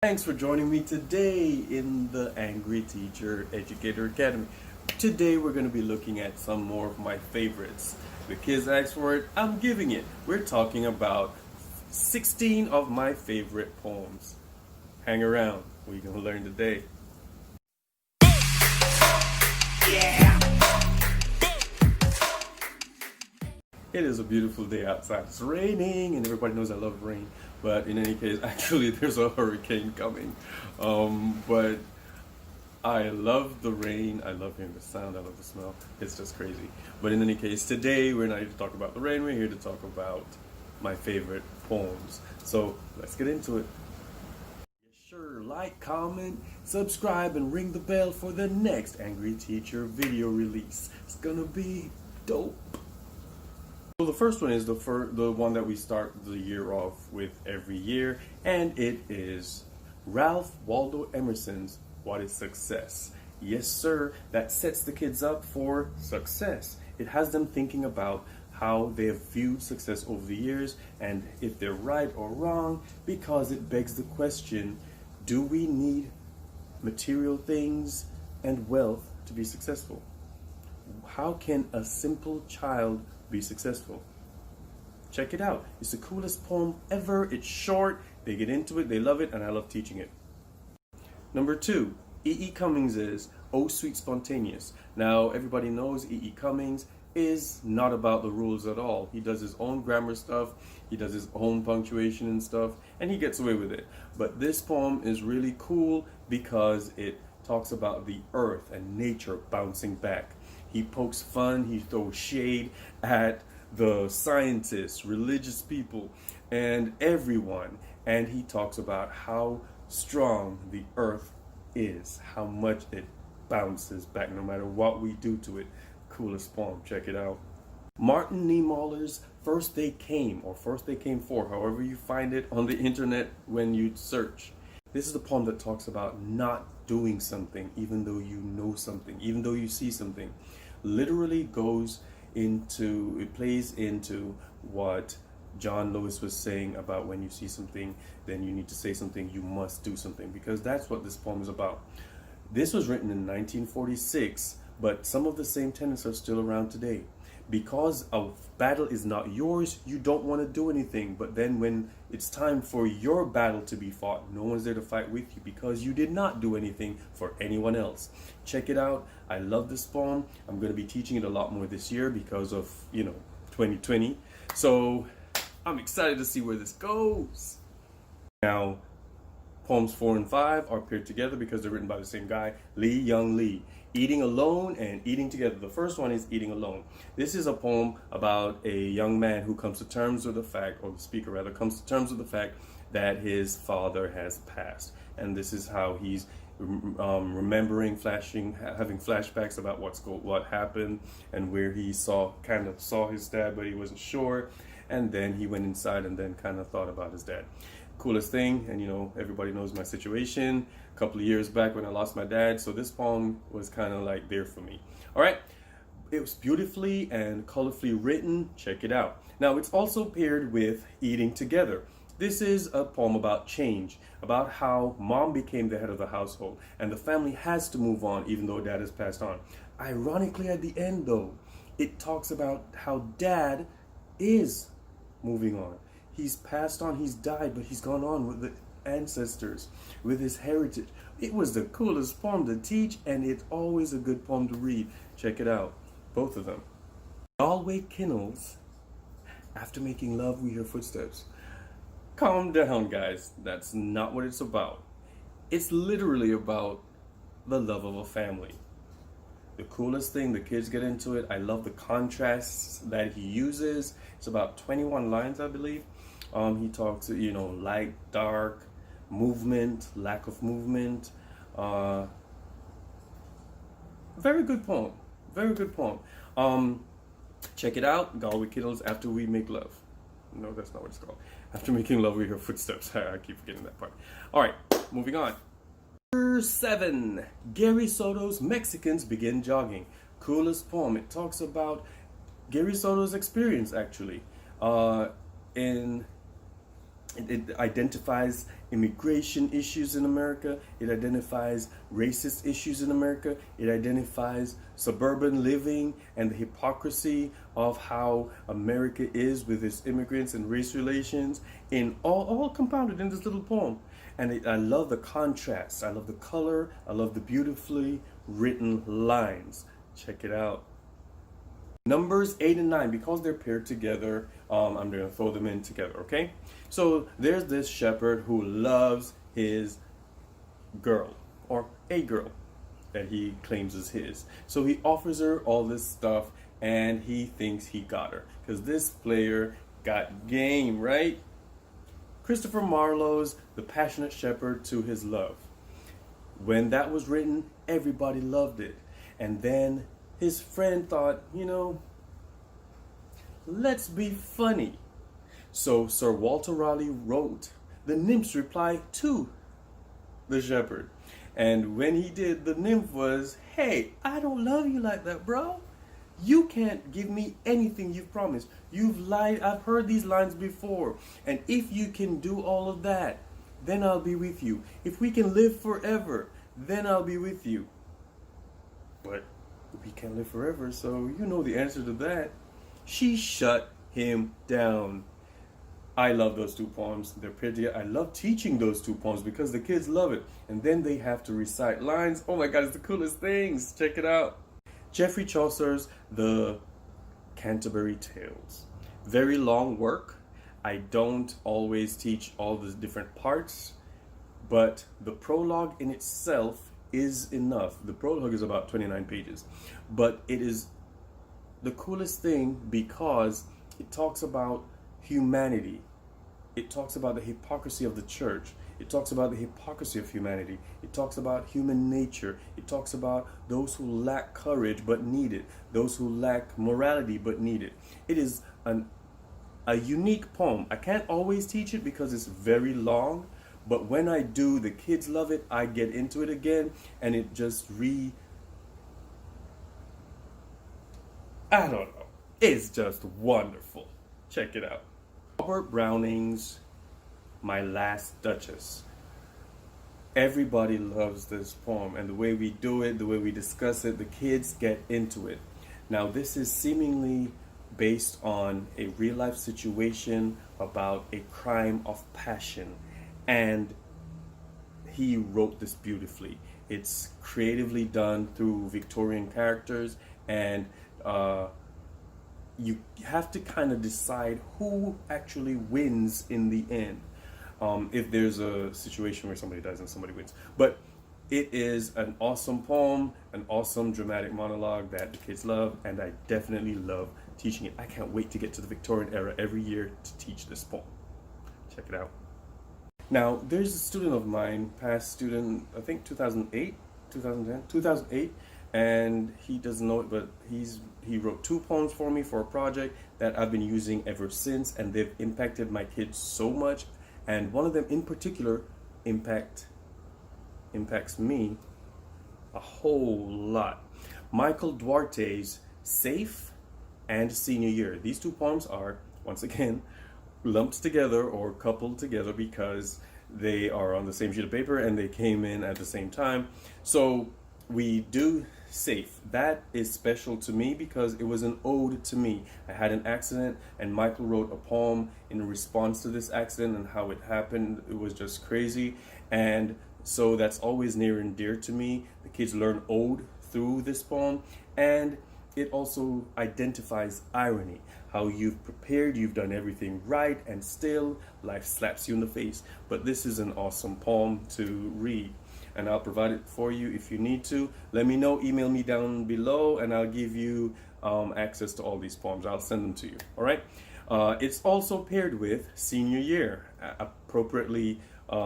Thanks for joining me today in the Angry Teacher Educator Academy. Today we're going to be looking at some more of my favorites. The kids asked for it, I'm giving it. We're talking about 16 of my favorite poems. Hang around, we're going to learn today. It is a beautiful day outside. It's raining, and everybody knows I love rain. But in any case, actually, there's a hurricane coming. But I love the rain. I love hearing the sound. I love the smell. It's just crazy. But in any case, today we're not here to talk about the rain. We're here to talk about my favorite poems. So let's get into it. Sure, like, comment, subscribe, and ring the bell for the next Angry Teacher video release. It's gonna be dope. So the first one is the one that we start the year off with every year, and it is Ralph Waldo Emerson's What is Success? Yes, sir, that sets the kids up for success. It has them thinking about how they have viewed success over the years and if they're right or wrong, because it begs the question, do we need material things and wealth to be successful? How can a simple child be successful? Check it out. It's the coolest poem ever. It's short. They get into it. They love it. And I love teaching it. Number 2, E.E. Cummings is Oh Sweet Spontaneous. Now, everybody knows E.E. Cummings is not about the rules at all. He does his own grammar stuff. He does his own punctuation and stuff. And he gets away with it. But this poem is really cool because it talks about the earth and nature bouncing back. He pokes fun, he throws shade at the scientists, religious people, and everyone. And he talks about how strong the earth is, how much it bounces back no matter what we do to it. Coolest poem, check it out. Martin Niemöller's First They Came, or First They Came For, however you find it on the internet when you search. This is the poem that talks about not doing something even though you know something, even though you see something. Literally it plays into what John Lewis was saying about when you see something, then you need to say something, you must do something, because that's what this poem is about. This was written in 1946, but some of the same tenets are still around today. Because a battle is not yours, you don't want to do anything. But then when it's time for your battle to be fought, no one's there to fight with you because you did not do anything for anyone else. Check it out. I love this poem. I'm going to be teaching it a lot more this year because of, 2020. So I'm excited to see where this goes. Now, poems 4 and 5 are paired together because they're written by the same guy, Lee Young Lee. Eating Alone and Eating Together. The first one is Eating Alone. This is a poem about a young man who comes to terms with the fact, or the speaker rather, comes to terms with the fact that his father has passed. And this is how he's remembering, having flashbacks about what happened and where he kind of saw his dad, but he wasn't sure. And then he went inside and then kind of thought about his dad. Coolest thing, and everybody knows my situation a couple of years back when I lost my dad, so this poem was kind of like there for me. All right, it was beautifully and colorfully written. Check it out. Now, it's also paired with Eating Together. This is a poem about change, about how mom became the head of the household and the family has to move on even though dad has passed on. Ironically, at the end though, it talks about how dad is moving on. He's passed on, he's died, but he's gone on with the ancestors, with his heritage. It was the coolest poem to teach, and it's always a good poem to read. Check it out, both of them. Galway Kinnell's After Making Love We Hear Footsteps. Calm down, guys. That's not what it's about. It's literally about the love of a family. The coolest thing, the kids get into it. I love the contrasts that he uses. It's about 21 lines, I believe. He talks, light, dark, movement, lack of movement. Very good poem. Very good poem. Check it out. Galway Kinnell's After We Make Love. No, that's not what it's called. After Making Love We Hear Footsteps. I keep forgetting that part. All right, moving on. Number 7, Gary Soto's Mexicans Begin Jogging. Coolest poem. It talks about Gary Soto's experience, actually, in It identifies immigration issues in America. It identifies racist issues in America. It identifies suburban living and the hypocrisy of how America is with its immigrants and race relations, in all compounded in this little poem. And I love the contrast. I love the color. I love the beautifully written lines. Check it out. Numbers 8 and 9, because they're paired together, I'm going to throw them in together, okay? So there's this shepherd who loves his girl, or a girl that he claims is his. So he offers her all this stuff, and he thinks he got her, because this player got game, right? Christopher Marlowe's The Passionate Shepherd to His Love. When that was written, everybody loved it. And then his friend thought, let's be funny. So Sir Walter Raleigh wrote the nymph's reply to the shepherd. And when he did, the nymph was, hey, I don't love you like that, bro. You can't give me anything you've promised. You've lied. I've heard these lines before. And if you can do all of that, then I'll be with you. If we can live forever, then I'll be with you. But we can't live forever, so you know the answer to that. She shut him down. I love those two poems. They're pretty. I love teaching those two poems because the kids love it. And then they have to recite lines. Oh my God, it's the coolest things. Check it out. Geoffrey Chaucer's The Canterbury Tales. Very long work. I don't always teach all the different parts, but the prologue in itself is enough. The prologue is about 29 pages, but it is the coolest thing because it talks about humanity. It talks about the hypocrisy of the church. It talks about the hypocrisy of humanity. It talks about human nature. It talks about those who lack courage but need it. Those who lack morality but need it. It is a unique poem. I can't always teach it because it's very long, but when I do, the kids love it. I get into it again, and it just I don't know. It's just wonderful. Check it out. Robert Browning's My Last Duchess. Everybody loves this poem, and the way we do it, the way we discuss it, the kids get into it. Now, this is seemingly based on a real life situation about a crime of passion, and he wrote this beautifully. It's creatively done through Victorian characters, and you have to kind of decide who actually wins in the end. If there's a situation where somebody dies and somebody wins. But it is an awesome poem, an awesome dramatic monologue that the kids love, and I definitely love teaching it. I can't wait to get to the Victorian era every year to teach this poem. Check it out. Now, there's a student of mine, past student, I think 2008, and he doesn't know it, but he wrote 2 poems for me for a project that I've been using ever since, and they've impacted my kids so much. And one of them in particular impacts me a whole lot. Michael Duarte's Safe and Senior Year. These 2 poems are, once again, lumped together or coupled together because they are on the same sheet of paper and they came in at the same time. So we do Safe. That is special to me because it was an ode to me. I had an accident and Michael wrote a poem in response to this accident and how it happened. It was just crazy, and so that's always near and dear to me. The kids learn ode through this poem, and it also identifies irony. How you've prepared, you've done everything right, and still life slaps you in the face. But this is an awesome poem to read, and I'll provide it for you if you need to. Let me know, email me down below, and I'll give you access to all these poems. I'll send them to you, all right? It's also paired with Senior Year, appropriately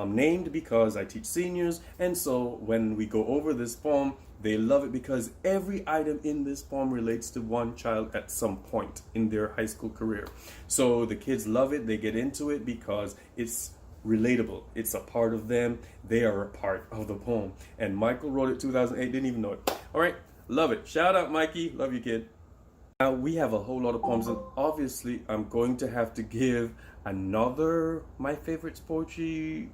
named because I teach seniors, and so when we go over this poem, they love it because every item in this poem relates to one child at some point in their high school career. So the kids love it, they get into it because it's relatable. It's a part of them. They are a part of the poem. And Michael wrote it 2008, didn't even know it. All right, love it. Shout out, Mikey. Love you, kid. Now we have a whole lot of poems, and obviously I'm going to have to give another my favorites poetry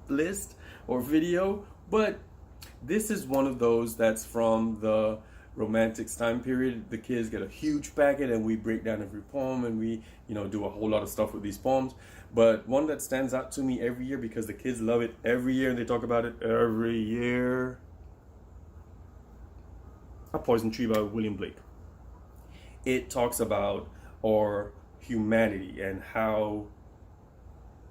list or video, but this is one of those that's from the Romantics time period. The kids get a huge packet and we break down every poem, and we, do a whole lot of stuff with these poems. But one that stands out to me every year because the kids love it every year and they talk about it every year: A Poison Tree by William Blake. It talks about our humanity and how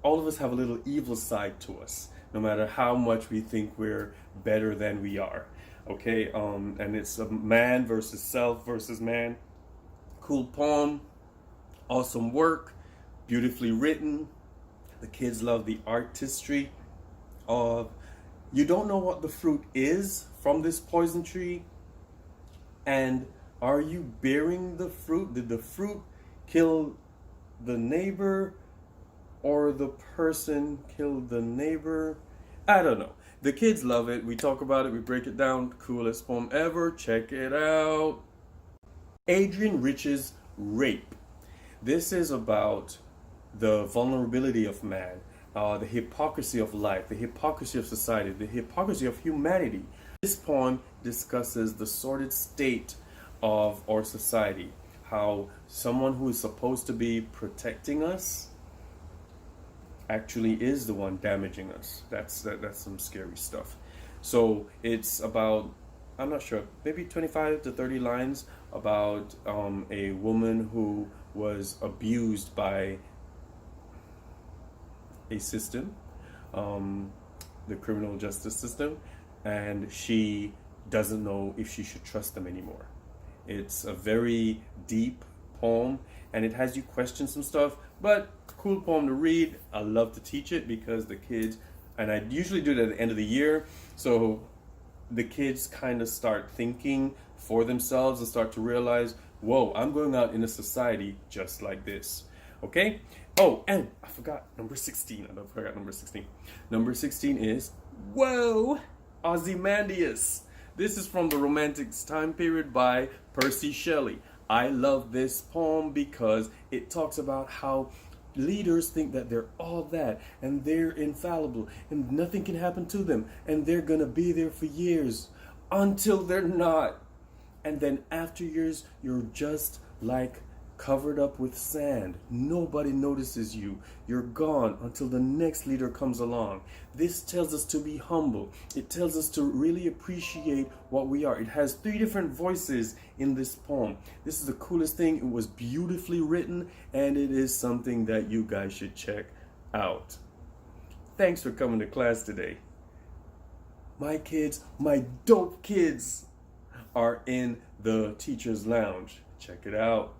all of us have a little evil side to us, no matter how much we think we're better than we are. Okay, and it's a man versus self versus man. Cool poem, awesome work, beautifully written. The kids love the artistry of, you don't know what the fruit is from this poison tree, and are you bearing the fruit? Did the fruit kill the neighbor, or the person killed the neighbor? I don't know. The kids love it. We talk about it. We break it down. Coolest poem ever. Check it out. Adrienne Rich's Rape. This is about the vulnerability of man, the hypocrisy of life, the hypocrisy of society, the hypocrisy of humanity. This poem discusses the sordid state of our society, how someone who is supposed to be protecting us actually is the one damaging us. That's some scary stuff. So it's about, I'm not sure, maybe 25 to 30 lines about a woman who was abused by a system, the criminal justice system, and she doesn't know if she should trust them anymore. It's a very deep poem, and it has you question some stuff, but cool poem to read. I love to teach it because the kids, and I usually do it at the end of the year, so the kids kind of start thinking for themselves and start to realize, whoa, I'm going out in a society just like this. Okay? Oh, and I forgot number 16. I forgot number 16. Number 16 is, whoa, Ozymandias. This is from the Romantics time period by Percy Shelley. I love this poem because it talks about how leaders think that they're all that and they're infallible and nothing can happen to them and they're gonna be there for years until they're not. And then after years, you're just like covered up with sand. Nobody notices you. You're gone until the next leader comes along. This tells us to be humble. It tells us to really appreciate what we are. It has 3 different voices in this poem. This is the coolest thing. It was beautifully written, and it is something that you guys should check out. Thanks for coming to class today. My kids, my dope kids, are in the teacher's lounge. Check it out.